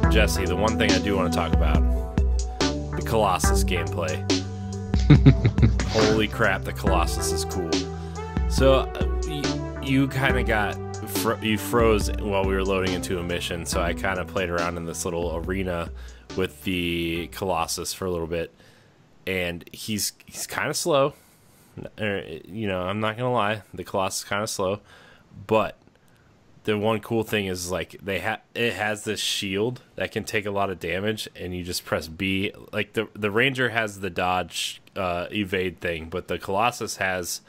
Jesse, the one thing I do want to talk about, the Colossus gameplay. Holy crap, the Colossus is cool. So you kind of got you froze while we were loading into a mission, so I kind of played around in this little arena with the Colossus for a little bit, and he's kind of slow. You know, I'm not gonna lie, the Colossus is kind of slow, but the one cool thing is like it has this shield that can take a lot of damage, and you just press B. Like the Ranger has the dodge evade thing, but the Colossus has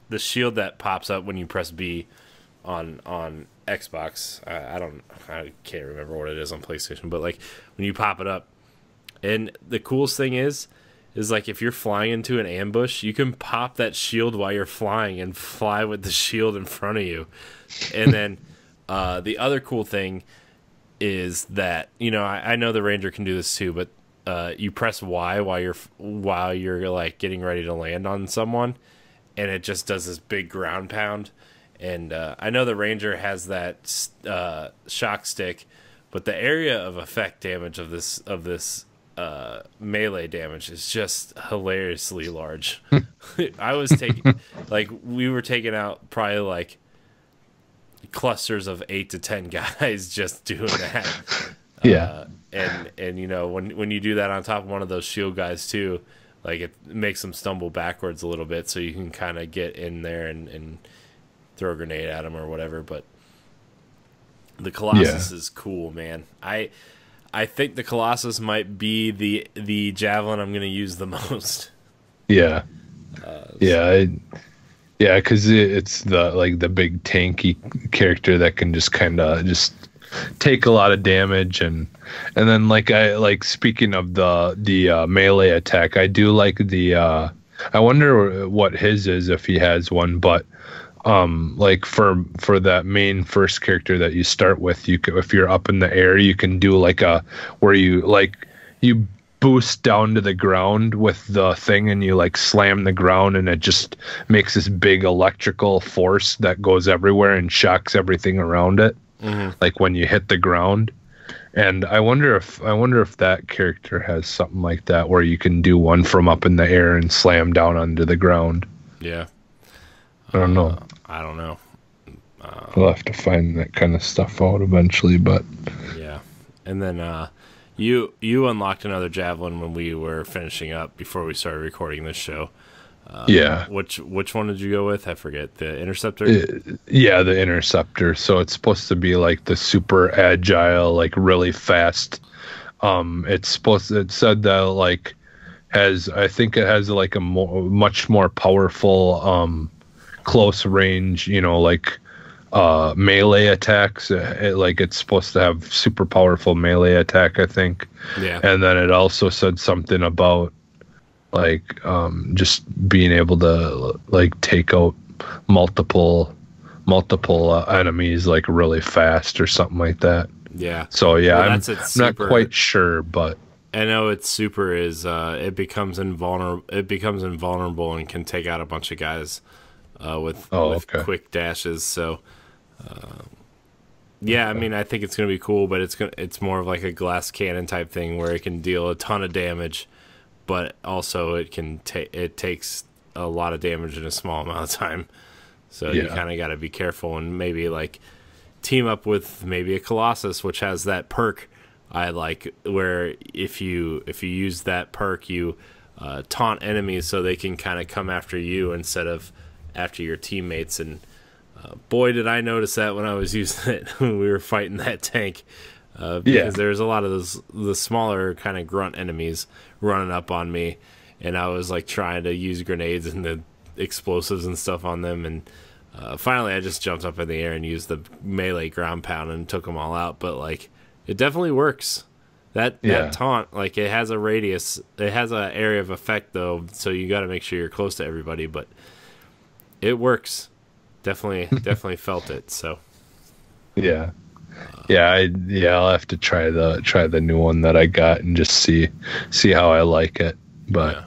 the shield that pops up when you press B on Xbox. I can't remember what it is on PlayStation, but like when you pop it up, and the coolest thing is like if you're flying into an ambush, you can pop that shield while you're flying and fly with the shield in front of you. And then the other cool thing is that, you know, I know the Ranger can do this too, but you press Y while you're like getting ready to land on someone, and it just does this big ground pound. And I know the Ranger has that shock stick, but the area of effect damage of this melee damage is just hilariously large. I was taking we were taking out probably like clusters of 8 to 10 guys just doing that. Yeah. And you know, when you do that on top of one of those shield guys too, like it makes them stumble backwards a little bit, so you can kind of get in there and throw a grenade at them or whatever. But the Colossus is cool, man. I think the Colossus might be the Javelin I'm going to use the most. Yeah. Yeah, because it's the big tanky character that can just kind of just take a lot of damage, and then speaking of the melee attack, I do like the I wonder what his is if he has one, but like for that main first character that you start with, if you're up in the air, you can do where you boost down to the ground with the thing, and you like slam the ground, and it just makes this big electrical force that goes everywhere and shocks everything around it. Mm-hmm. Like when you hit the ground. And I wonder if that character has something like that, where you can do one from up in the air and slam down onto the ground. Yeah. I don't know. I don't know. We'll have to find that kind of stuff out eventually, but yeah. And then you unlocked another Javelin when we were finishing up before we started recording this show. Yeah. Which one did you go with? I forget. The Interceptor? Yeah, the Interceptor. So it's supposed to be like the super agile, like really fast. It said that I think it has like a much more powerful close range, you know, melee attacks. It's supposed to have super powerful melee attack, I think. Yeah. And then it also said something about just being able to take out multiple enemies really fast or something like that. Yeah. So yeah, well, I'm not quite sure, but I know its super is it becomes invulnerable and can take out a bunch of guys with quick dashes. So yeah, I mean, I think it's gonna be cool, but it's more of like a glass cannon type thing where it can deal a ton of damage, but also it takes a lot of damage in a small amount of time. So you kind of got to be careful, and maybe team up with maybe a Colossus, which has that perk I like, where if you use that perk, you taunt enemies so they can kind of come after you instead of after your teammates. And boy, did I notice that when I was using it when we were fighting that tank. Because there's a lot of the smaller kind of grunt enemies running up on me, and I was trying to use grenades and the explosives and stuff on them, and finally I just jumped up in the air and used the melee ground pound and took them all out. But it definitely works. That taunt, it has a radius, it has an area of effect though, so you got to make sure you're close to everybody, but it works. Definitely felt it. So I'll have to try the new one that I got and just see how I like it. But